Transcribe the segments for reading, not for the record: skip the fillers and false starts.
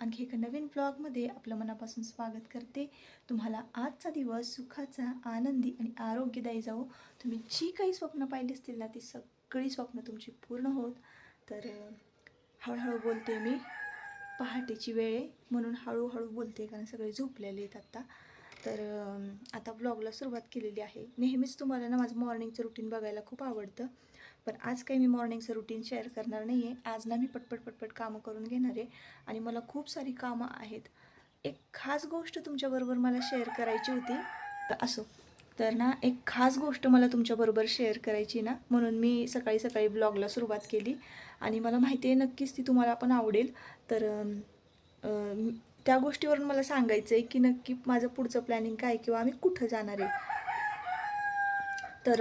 आणखी एका नवीन ब्लॉगमध्ये आपलं मनापासून स्वागत करते. तुम्हाला आजचा दिवस सुखाचा, आनंदी आणि आरोग्यदायी जावो. तुम्ही जी काही स्वप्न पाहिली असतील ना, ती सगळी स्वप्न तुमची पूर्ण होत. तर हळूहळू बोलते मी. पहाटेची वेळ आहे म्हणून हळूहळू बोलते, कारण सगळे झोपलेले आहेत आत्ता. तर आता ब्लॉगला सुरुवात केलेली आहे. नेहमीच तुम्हाला ना माझं मॉर्निंगचं रुटीन बघायला खूप आवडतं. पण आज काही मी मॉर्निंगचं रुटीन शेअर करणार नाही आहे. आज ना मी पटपट कामं करून घेणार आहे आणि मला खूप सारी कामं आहेत. एक खास गोष्ट तुमच्याबरोबर मला शेअर करायची होती. तर असो, तर ना एक खास गोष्ट मला तुमच्याबरोबर शेअर करायची ना, म्हणून मी सकाळी सकाळी ब्लॉगला सुरुवात केली आणि मला माहिती आहे नक्कीच ती तुम्हाला पण आवडेल. तर त्या गोष्टीवरून मला सांगायचं आहे की नक्की माझं पुढचं प्लॅनिंग काय, किंवा आम्ही कुठं जाणार आहे. तर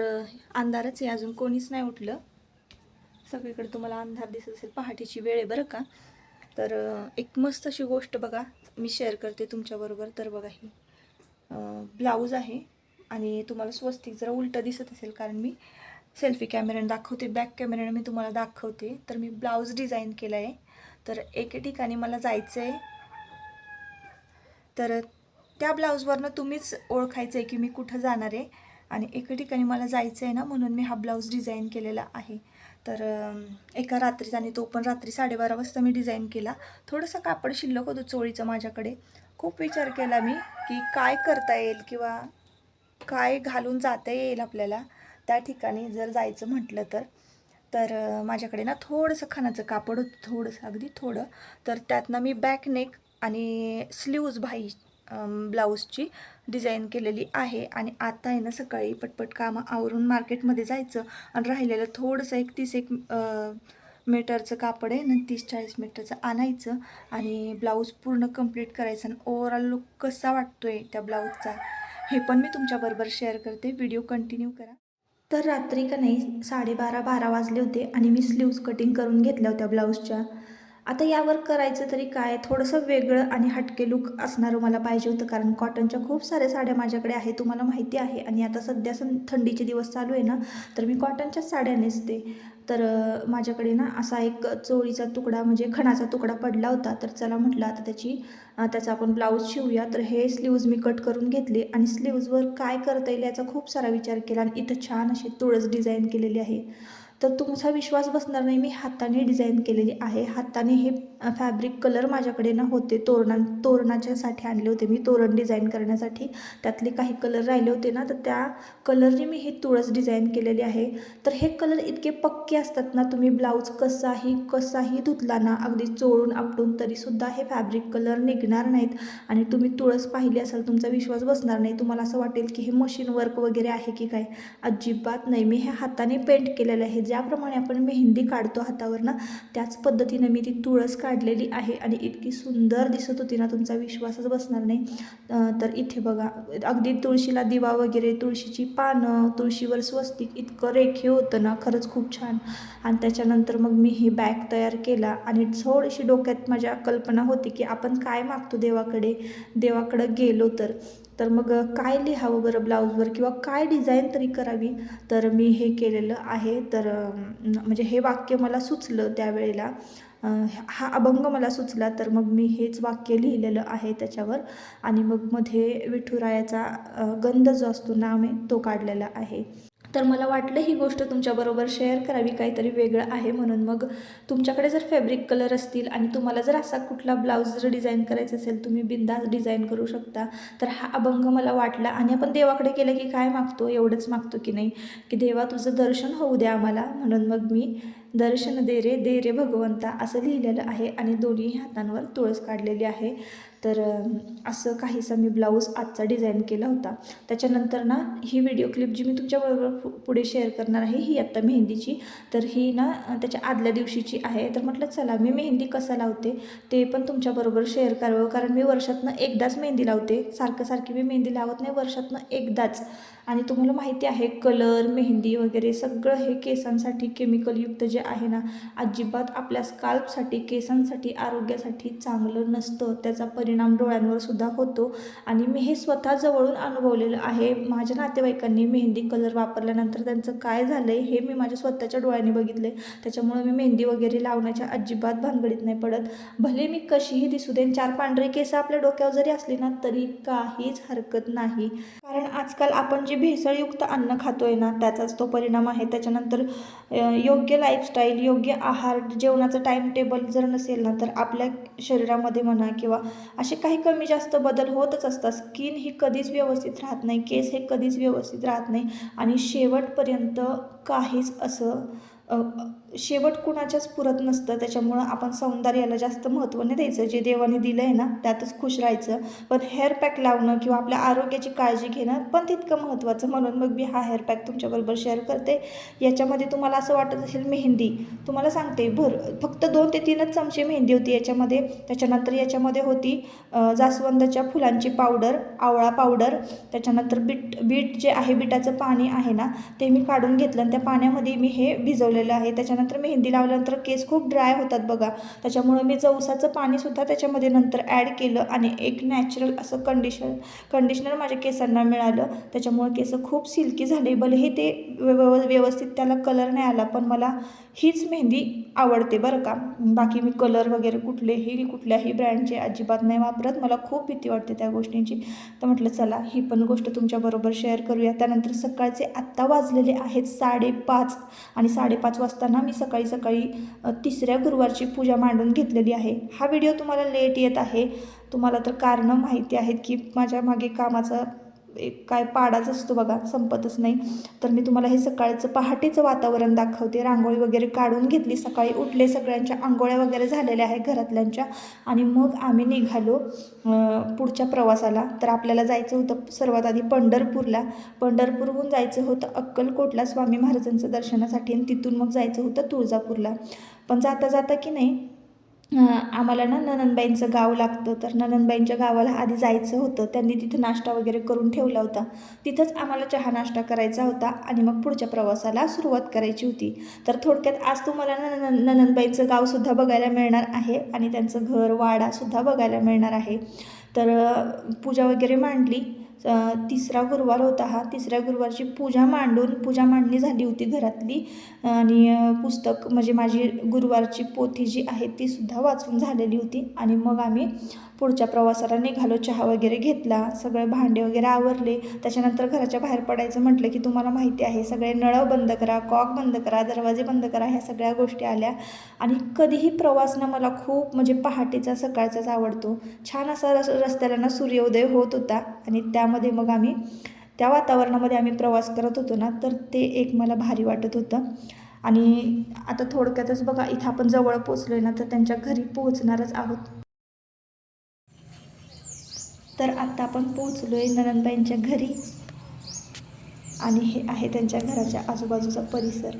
अंधारच आहे, अजून कोणीच नाही उठलं. सगळीकडे तुम्हाला अंधार दिसत असेल. पहाटेची वेळ आहे बरं का. तर एक मस्त अशी गोष्ट बघा मी शेअर करते तुमच्याबरोबर. तर बघा, ही ब्लाऊज आहे आणि तुम्हाला स्वस्तिक जरा उलटं दिसत असेल, कारण मी सेल्फी कॅमेऱ्याने दाखवते, बॅक कॅमेऱ्याने मी तुम्हाला दाखवते. तर मी ब्लाऊज डिझाईन केला आहे. तर एके ठिकाणी मला जायचं आहे. तर त्या ब्लाऊजवरनं तुम्हीच ओळखायचं आहे की मी कुठं जाणार आहे. आणि एका ठिकाणी मला जायचं आहे ना, म्हणून मी हा ब्लाऊज डिझाईन केलेला आहे. तर एका रात्रीत, आणि तो पण रात्री 12:30 वाजता मी डिझाईन केला. थोडंसं कापड शिल्लक होतं चोळीचं माझ्याकडे. खूप विचार केला मी की काय करता येईल किंवा काय घालून जाता येईल आपल्याला त्या ठिकाणी जर जायचं म्हटलं तर. तर माझ्याकडे ना थोडंसं खणाचं कापड होतं, थोडंसं, अगदी थोडं. तर त्यातनं मी बॅक नेक आणि स्लीव्ज बाही ब्लाऊजची डिझाईन केलेली आहे. आणि आता आहे ना सकाळी पटपट कामं आवरून मार्केटमध्ये जायचं आणि राहिलेलं थोडंसं एक 30 मीटरचं कापड आहे ना, 30-40 मीटरचं आणायचं आणि ब्लाऊज पूर्ण कंप्लीट करायचं. आणि ओव्हरऑल लुक कसा वाटतो आहे त्या ब्लाऊजचा, हे पण मी तुमच्याबरोबर शेअर करते. व्हिडिओ कंटिन्यू करा. तर रात्री का नाही 12:30 वाजले होते आणि मी स्लीव्ज कटिंग करून घेतल्या होत्या ब्लाऊजच्या. आता यावर करायचं तरी काय, थोडंसं वेगळं आणि हटके लूक असणारं मला पाहिजे होतं, कारण कॉटनच्या खूप साऱ्या साड्या माझ्याकडे आहे, तुम्हाला माहिती आहे. आणि आता सध्या थंडीचे दिवस चालू आहे ना, तर मी कॉटनच्याच साड्या नेसते. तर माझ्याकडे ना असा एक चोळीचा तुकडा, म्हणजे खणाचा तुकडा पडला होता. तर चला म्हटलं आता त्याचा आपण ब्लाऊज शिवूया. तर हे स्लीव्ज मी कट करून घेतले आणि स्लीव्जवर काय करता येईल याचा खूप सारा विचार केला. आणि इथं छान अशी तुळस डिझाईन केलेली आहे. तर तुमचा विश्वास बसणार नाही, मी हाताने डिझाईन केलेली आहे. हाताने हे फॅब्रिक कलर माझ्याकडे ना होते, तोरणाच्यासाठी आणले होते मी, तोरण डिझाईन करण्यासाठी. त्यातले काही कलर राहिले होते ना, तर त्या कलरने मी ही तुळस डिझाईन केलेली आहे. तर हे कलर इतके पक्के असतात ना, तुम्ही ब्लाऊज कसाही धुतला ना, अगदी चोळून आपटून, तरीसुद्धा हे फॅब्रिक कलर निघणार नाहीत. आणि तुम्ही तुळस पाहिली असाल, तुमचा विश्वास बसणार नाही, तुम्हाला असं वाटेल की हे मशीन वर्क वगैरे आहे की काय. अजिबात नाही, मी हे हाताने पेंट केलेलं आहे. ज्याप्रमाणे आपण मेहंदी काढतो हातावर ना, त्याच पद्धतीनं मी ती तुळस काढलेली आहे. आणि इतकी सुंदर दिसत होती ना, तुमचा विश्वासच बसणार नाही. तर इथे बघा, अगदी तुळशीला दिवा वगैरे, तुळशीची पानं, तुळशीवर स्वस्तिक, इतकं रेखीव होतं ना, खरंच खूप छान. आणि त्याच्यानंतर मग मी हे बॅग तयार केला. आणि थोडीशी डोक्यात माझ्या कल्पना होती की आपण काय मागतो देवाकडं गेलो तर मग काय लिहावं बरं ब्लाऊजवर, किंवा काय डिझाईन तरी करावी. तर मी हे केलेलं आहे. तर म्हणजे हे वाक्य मला सुचलं त्यावेळेला, हा अभंग मला सुचला, तर मग मी हेच वाक्य लिहिलेलं आहे त्याच्यावर. आणि मग मध्ये विठुरायाचा गंध जो असतो, नाम आहे, तो काढलेला आहे. तर मला वाटलं ही गोष्ट तुमच्याबरोबर शेअर करावी, काहीतरी वेगळं आहे म्हणून. मग तुमच्याकडे जर फॅब्रिक कलर असतील आणि तुम्हाला जर असा कुठला ब्लाऊज जर डिझाईन करायचा असेल, तुम्ही बिनधास्त डिझाईन करू शकता. तर हा अभंग मला वाटला. आणि आपण देवाकडे गेलं की काय मागतो, एवढंच मागतो की नाही, की देवा तुझं दर्शन होऊ द्या आम्हाला. म्हणून मग मी दर्शन दे रे भगवंता असं लिहिलेलं आहे. आणि दोन्ही हातांवर तुळस काढलेली आहे. तर असं काहीसा मी ब्लाऊज आजचा डिझाईन केला होता. त्याच्यानंतर ना, ही व्हिडिओ क्लिप जी मी तुमच्याबरोबर पुढे शेअर करणार आहे, ही आत्ता मेहंदीची. तर ही ना त्याच्या आदल्या दिवशीची आहे. तर म्हटलं चला मी मेहंदी कसं लावते ते पण तुमच्याबरोबर शेअर करावं, कारण मी वर्षातनं एकदाच मेहंदी लावते. सारखी मी मेहंदी लावत नाही, वर्षातनं एकदाच. आणि तुम्हाला माहिती आहे कलर, मेहंदी वगैरे सगळं हे केसांसाठी केमिकलयुक्त जे आहे ना, अजिबात आपल्या स्काल्पसाठी, केसांसाठी, आरोग्यासाठी चांगलं नसतं. त्याचा परिणाम डोळ्यांवर सुद्धा होतो आणि मी हे स्वतः जवळून अनुभवलेलं आहे. माझ्या नातेवाईकांनी मेहंदी कलर वापरल्यानंतर त्यांचं काय झालं आहे हे मी माझ्या स्वतःच्या डोळ्यांनी बघितलं आहे. त्याच्यामुळे मी मेहंदी वगैरे लावण्याच्या अजिबात भानगडीत नाही पडत. भले मी कशीही दिसू देन, 4 पांढरे केस आपल्या डोक्यावर जरी असली ना तरी काहीच हरकत नाही. कारण आजकाल आपण जे भेसळयुक्त अन्न खातोय ना त्याचाच तो परिणाम आहे. त्याच्यानंतर योग्य लाईफस्टाईल, योग्य आहार, जेवणाचं टाईम टेबल जर नसेल ना तर आपल्या शरीरामध्ये म्हणा किंवा असे काही कमी जास्त बदल होतच असतात. स्किन ही कधीच व्यवस्थित राहत नाही, केस हे कधीच व्यवस्थित राहत नाही आणि शेवटपर्यंत काहीच असं शेवट कुणाच्याच पुरत नसतं. त्याच्यामुळं आपण सौंदर्याला जास्त महत्त्व नाही द्यायचं. जे देवाने दिलं आहे ना त्यातच खुश राहायचं. पण हेअर पॅक लावणं किंवा आपल्या आरोग्याची काळजी घेणं पण तितकं महत्त्वाचं. म्हणून मग मी हा हेअर पॅक तुमच्याबरोबर शेअर करते. याच्यामध्ये तुम्हाला असं वाटत असेल मेहंदी, तुम्हाला सांगते फक्त 2 ते 3च चमचे मेहंदी होती याच्यामध्ये. त्याच्यानंतर याच्यामध्ये होती जास्वंदाच्या फुलांची पावडर, आवळा पावडर, त्याच्यानंतर बीट जे आहे, बीटाचं पाणी आहे ना ते मी काढून घेतलं आणि त्या पाण्यामध्ये मी हे भिजवलेलं आहे. त्याच्यानंतर मेहंदी लावल्यानंतर केस खूप ड्राय होतात बघा. त्याच्यामुळे मी जवसाचं पाणीसुद्धा त्याच्यामध्ये नंतर ॲड केलं आणि एक नॅचरल असं कंडिशनर माझ्या केसांना मिळालं. त्याच्यामुळे केस खूप सिल्की झाले. भलेही ते व्यवस्थित त्याला कलर नाही आला पण मला हीच मेहंदी आवडते बरं का. बाकी मी कलर वगैरे कुठल्याही ब्रँडचे अजिबात नाही वापरत. मला खूप भीती वाटते त्या गोष्टींची. तर म्हटलं चला ही पण गोष्ट तुमच्याबरोबर शेअर करूया. त्यानंतर सकाळचे आत्ता वाजलेले आहेत 5:30 आणि 5:30 वाजताना मी सकाळी 3ऱ्या गुरुवारची पूजा मांडून घेतलेली आहे. हा व्हिडिओ तुम्हाला लेट येत आहे. तुम्हाला तर कारणं माहिती आहेत की माझ्या मागे कामाचा एक काय पाडाच असतो बघा, संपतच नाही. तर मी तुम्हाला हे सकाळचं पहाटेचं वातावरण दाखवते. रांगोळी वगैरे काढून घेतली, सकाळी उठले, सगळ्यांच्या आंघोळ्या वगैरे झालेल्या आहे घरातल्यांच्या आणि मग आम्ही निघालो पुढच्या प्रवासाला. तर आपल्याला जायचं होतं सर्वात आधी पंढरपूरहून जायचं होतं अक्कलकोटला स्वामी महाराजांचं दर्शनासाठी आणि तिथून मग जायचं होतं तुळजापूरला. पण जाता जाता की नाही आम्हाला ना नणंदबाईंचं गाव लागतं. तर नणंदबाईंच्या गावाला आधी जायचं होतं. त्यांनी तिथं नाश्ता वगैरे करून ठेवला होता. तिथंच आम्हाला चहा नाश्ता करायचा होता आणि मग पुढच्या प्रवासाला सुरुवात करायची होती. तर थोडक्यात आज तुम्हाला नणंदबाईंचं गावसुद्धा बघायला मिळणार आहे आणि त्यांचं घर वाडासुद्धा बघायला मिळणार आहे. तर पूजा वगैरे मांडली. 3रा गुरुवार होता हा. 3ऱ्या गुरुवारची पूजा मांडणी झाली होती घरातली आणि पुस्तक म्हणजे माझी गुरुवारची पोथी जी आहे ती सुद्धा वाचून झालेली होती आणि मग आम्ही पुढच्या प्रवासाला निघालो. चहा वगैरे घेतला, सगळे भांडे वगैरे आवरले. त्याच्यानंतर घराच्या बाहेर पडायचं म्हटलं की तुम्हाला माहिती आहे सगळे नळं बंद करा, कॉक बंद करा, दरवाजे बंद करा, ह्या सगळ्या गोष्टी आल्या. आणि कधीही प्रवास ना मला खूप म्हणजे पहाटेचा सकाळचाच आवडतो. छान असा रस्त्याला ना सूर्योदय होत होता आणि त्यामध्ये मग आम्ही त्या वातावरणामध्ये आम्ही प्रवास करत होतो ना तर ते एक मला भारी वाटत होतं. आणि आता थोडक्यातच बघा इथं आपण जवळ पोचलो आहे ना तर त्यांच्या घरी पोहोचणारच आहोत. तर आत्ता आपण पोहोचलो आहे नणंदबाईंच्या घरी आणि हे आहे त्यांच्या घराच्या आजूबाजूचा परिसर.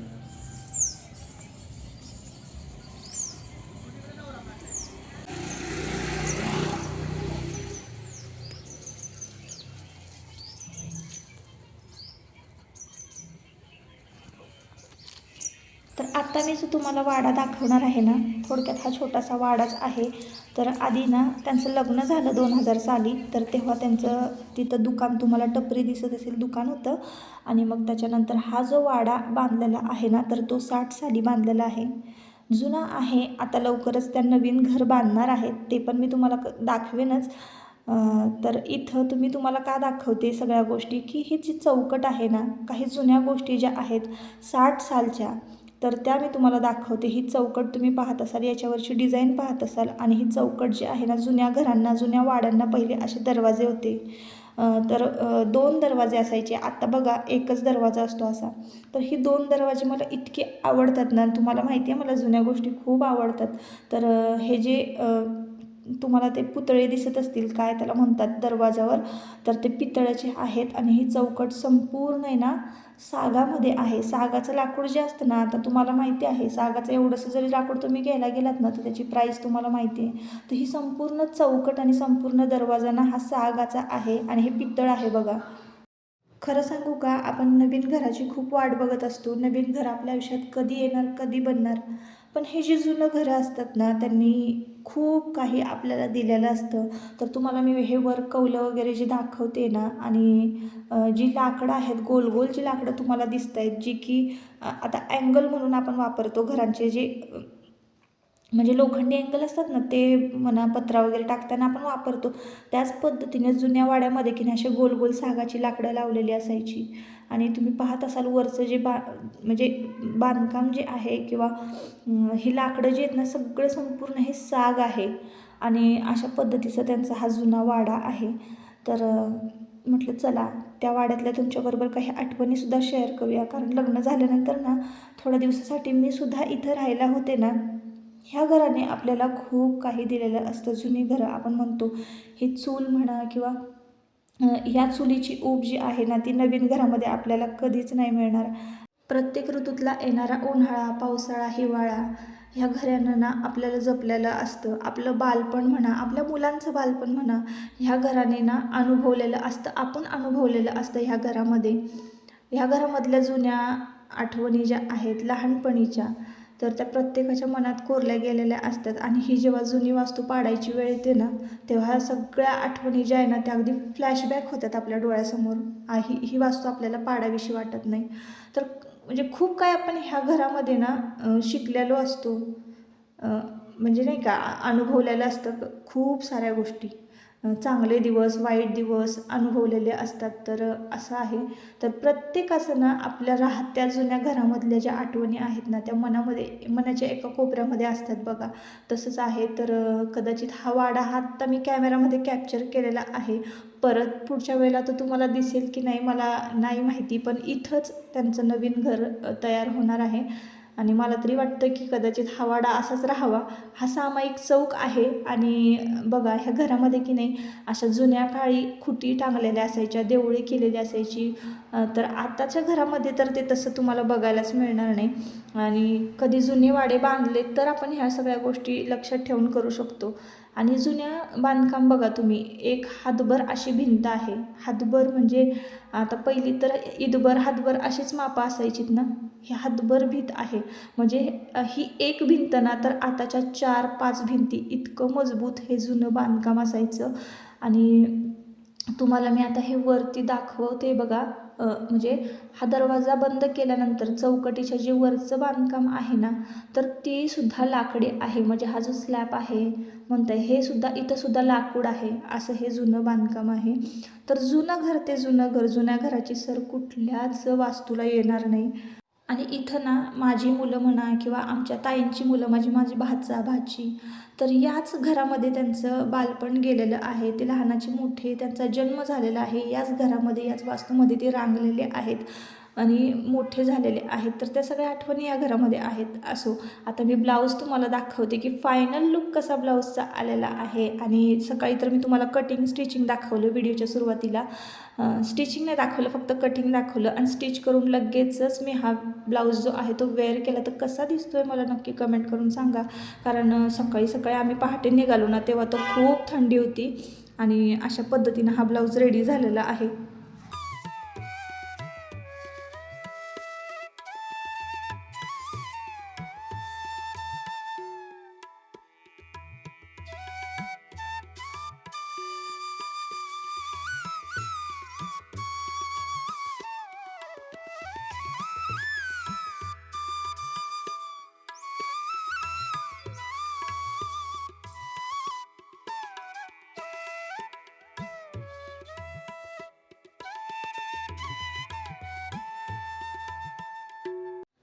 तर आत्ता मी जो तुम्हाला वाडा दाखवणार आहे ना, थोडक्यात हा छोटासा वाडाच आहे. तर आधी ना त्यांचं लग्न झालं 2000 साली. तर तेव्हा त्यांचं तिथं दुकान, तुम्हाला टपरी दिसत असेल, दुकान होतं. आणि मग त्याच्यानंतर हा जो वाडा बांधलेला आहे ना तर तो 60 साली बांधलेला आहे. जुना आहे. आता लवकरच त्या नवीन घर बांधणार आहेत, ते पण मी तुम्हाला दाखवेनच. तर इथं तुम्हाला का दाखवते सगळ्या गोष्टी की ही जी चौकट आहे ना, काही जुन्या गोष्टी ज्या आहेत 60 सालच्या तर त्या मी तुम्हाला दाखवते. ही चौकट तुम्ही पाहत असाल, याच्यावरची डिझाईन पाहत असाल आणि ही चौकट जी आहे ना, जुन्या घरांना, जुन्या वाड्यांना पहिले असे दरवाजे होते. तर 2 दरवाजे असायचे. आत्ता बघा एकच दरवाजा असतो असा. तर ही 2 दरवाजे मला इतके आवडतात ना, तुम्हाला माहिती आहे मला जुन्या गोष्टी खूप आवडतात. तर हे जे तुम्हाला ते पुतळे दिसत असतील, काय त्याला म्हणतात दरवाजावर, तर ते पितळाचे आहेत आणि ही चौकट संपूर्ण आहे ना सागामध्ये आहे. सागाचं लाकूड जे असतं ना, आता तुम्हाला माहिती आहे सागाचं एवढंसं जरी लाकूड तुम्ही घ्यायला गेलात ना तर त्याची प्राईस तुम्हाला माहिती आहे. तर ही संपूर्ण चौकट आणि संपूर्ण दरवाजा ना हा सागाचा आहे आणि हे पितळ आहे बघा. खरं सांगू का, आपण नवीन घराची खूप वाट बघत असतो. नवीन घर आपल्या आयुष्यात कधी येणार, कधी बनणार. पण हे जे जुनं घरं असतात ना, त्यांनी खूप काही आपल्याला दिलेलं असतं. तर तुम्हाला मी हे वर कौलं वगैरे जे दाखवते ना, आणि जी लाकडं आहेत, गोल गोल जी लाकडं तुम्हाला दिसत आहेत, जी की आता अँगल म्हणून आपण वापरतो घरांचे जे म्हणजे लोखंडी अँगल असतात ना, ते म्हणा पत्रा वगैरे टाकताना आपण वापरतो. त्याच पद्धतीने जुन्या वाड्यामध्ये की नाही असे गोल गोल सागाची लाकडं लावलेली असायची. आणि तुम्ही पाहत असाल वरचं जे म्हणजे बांधकाम जे आहे किंवा ही लाकडं जी आहेत ना, सगळं संपूर्ण हे साग आहे. आणि अशा पद्धतीचा त्यांचा हा जुना वाडा आहे. तर म्हटलं चला त्या वाड्यातल्या तुमच्याबरोबर काही आठवणीसुद्धा शेअर करूया. कारण लग्न झाल्यानंतर ना, थोड्या दिवसासाठी मी सुद्धा इथं राहायला होते ना, ह्या घराने आपल्याला खूप काही दिलेलं असतं. जुनी घरं आपण म्हणतो, ही चूल म्हणा किंवा ह्या चुलीची ऊब जी आहे ना, ती नवीन घरामध्ये आपल्याला कधीच नाही मिळणार. प्रत्येक ऋतूतला येणारा उन्हाळा, पावसाळा, हिवाळा ह्या घरानं ना आपल्याला जपलेलं असतं. आपलं बालपण म्हणा, आपल्या मुलांचं बालपण म्हणा, ह्या घराने ना अनुभवलेलं असतं. आपण अनुभवलेलं असतं ह्या घरामध्ये. ह्या घरामधल्या जुन्या आठवणी ज्या आहेत लहानपणीच्या, तर त्या प्रत्येकाच्या मनात कोरल्या गेलेल्या असतात. आणि ही जेव्हा जुनी वास्तू पाडायची वेळ येते ना, तेव्हा सगळ्या आठवणी ज्या आहे ना, त्या अगदी फ्लॅशबॅक होतात आपल्या डोळ्यासमोर. ही वास्तू आपल्याला पाडावीशी वाटत नाही. तर म्हणजे खूप काय आपण ह्या घरामध्ये ना शिकलेलो असतो. म्हणजे नाही का, अनुभवलेलं असतं खूप साऱ्या गोष्टी. चांगले दिवस, वाईट दिवस अनुभवलेले असतात. तर असं आहे. तर प्रत्येकाचं ना आपल्या राहत्या जुन्या घरामधल्या ज्या आठवणी आहेत ना, त्या मनाच्या एका कोपऱ्यामध्ये असतात बघा. तसंच आहे. तर कदाचित हा वाडा हा आत्ता मी कॅमेरामध्ये कॅप्चर केलेला आहे. परत पुढच्या वेळेला तर तुम्हाला दिसेल की नाही मला नाही माहिती, पण इथंच त्यांचं नवीन घर तयार होणार आहे. आणि मला तरी वाटतं की कदाचित हा वाडा असाच राहावा. हा सामायिक चौक आहे. आणि बघा ह्या घरामध्ये की नाही अशा जुन्या काळी खुटी टांगलेल्या असायच्या, देवळी केलेली असायची. तर आताच्या घरामध्ये तर ते तसं तुम्हाला बघायलाच मिळणार नाही. आणि कधी जुने वाडे बांधले तर आपण ह्या सगळ्या गोष्टी लक्षात ठेवून करू शकतो. आणि जुन्या बांधकाम बघा तुम्ही, एक हातभर अशी भिंत आहे. हातभर म्हणजे आता पहिली तर ईदभर हातभर अशीच मापं असायचीत ना, ही हातभर भिंत आहे. म्हणजे ही एक भिंत ना, तर आताच्या 4-5 भिंती इतकं मजबूत हे जुनं बांधकाम असायचं. आणि तुम्हाला मी आता हे वरती दाखवते बघा. म्हणजे हा दरवाजा बंद केल्यानंतर चौकटीच्या जे वरचं बांधकाम आहे ना, तर ती सुद्धा लाकडी आहे. म्हणजे हा जो स्लॅब आहे म्हणताय, हे सुद्धा इथं सुद्धा लाकूड आहे. असं हे जुनं बांधकाम आहे. तर जुनं घर ते जुनं घर, जुन्या घराची सर कुठल्याच वास्तूला येणार नाही. आणि इथं ना माझी मुलं म्हणा किंवा आमच्या ताईंची मुलं, माझी भाचा भाची, तर याच घरामध्ये त्यांचं बालपण गेलेलं आहे. ते लहानाचे मोठे त्यांचा जन्म झालेला आहे याच घरामध्ये, याच वास्तूमध्ये ते रांगलेले आहेत आणि मोठे झालेले आहेत. तर त्या सगळ्या आठवणी या घरामध्ये आहेत. असो, आता मी ब्लाऊज तुम्हाला दाखवते की फायनल लुक कसा ब्लाऊजचा आलेला आहे. आणि सकाळी तर मी तुम्हाला कटिंग स्टिचिंग दाखवलं व्हिडिओच्या सुरुवातीला. स्टिचिंग नाही दाखवलं, फक्त कटिंग दाखवलं. आणि स्टिच करून लगेचच मी हा ब्लाऊज जो आहे तो वेअर केला. तर कसा दिसतो आहे मला नक्की कमेंट करून सांगा. कारण सकाळी सकाळी आम्ही पहाटे निघालो ना, तेव्हा तर खूप थंडी होती. आणि अशा पद्धतीनं हा ब्लाऊज रेडी झालेला आहे.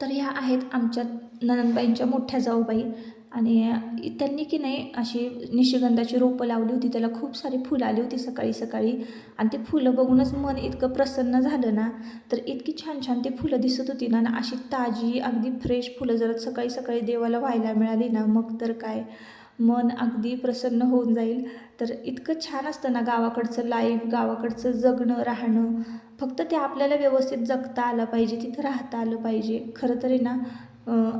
तर ह्या आहेत आमच्या नणंदबाईंच्या मोठ्या जाऊबाई. आणि त्यांनी की नाही अशी निशिगंधाची रोपं लावली होती. त्याला खूप सारी फुलं आली होती सकाळी सकाळी. आणि ते फुलं बघूनच मन इतकं प्रसन्न झालं ना. तर इतकी छान छान ती फुलं दिसत होती ना, अशी ताजी अगदी फ्रेश फुलं जर सकाळी सकाळी देवाला व्हायला मिळाली ना, मग तर काय, मन अगदी प्रसन्न होऊन जाईल. तर इतकं छान असतं ना गावाकडचं लाईफ, गावाकडचं जगणं राहणं. फक्त ते आपल्याला व्यवस्थित जगता आलं पाहिजे, तिथं राहता आलं पाहिजे. खरं तर आहे ना,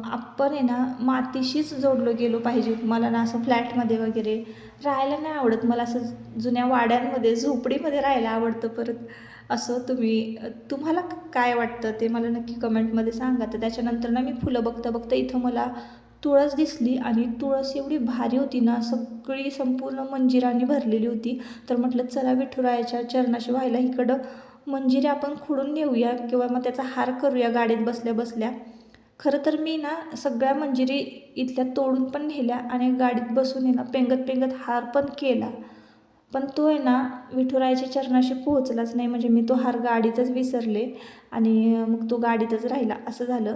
आपण आहे ना मातीशीच जोडलो गेलो पाहिजे. मला ना असं फ्लॅटमध्ये वगैरे राहायला नाही आवडत. मला असं जुन्या वाड्यांमध्ये झोपडीमध्ये राहायला आवडतं. परत असं तुम्हाला काय वाटतं ते मला नक्की कमेंटमध्ये सांगा. तर त्याच्यानंतर ना मी फुलं बघता बघता इथं मला तुळस दिसली आणि तुळस एवढी भारी होती ना, सगळी संपूर्ण मंजिरांनी भरलेली होती. तर म्हटलं चला विठुरायाच्या चरणाशी व्हायला इकडं मंजिरी आपण खुडून नेऊया किंवा मग त्याचा हार करूया गाडीत बसल्या बसल्या. खरं तर मी ना सगळ्या मंजिरी इथल्या तोडून पण नेल्या आणि गाडीत बसून आहे ना पेंगत पेंगत हार पण केला. पण तो आहे ना विठुरायाच्या चरणाशी पोहोचलाच नाही. म्हणजे मी तो हार गाडीतच विसरले आणि मग तो गाडीतच राहिला असं झालं.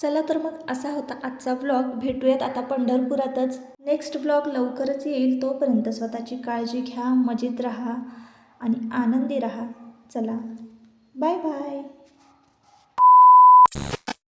चला तर मग असा होता आजचा व्लॉग. भेटूयात आता पंढरपुरातच. नेक्स्ट व्लॉग लवकरच येईल. तोपर्यंत स्वतःची काळजी घ्या, मजेत राहा आणि आनंदी राहा. चला बाय बाय.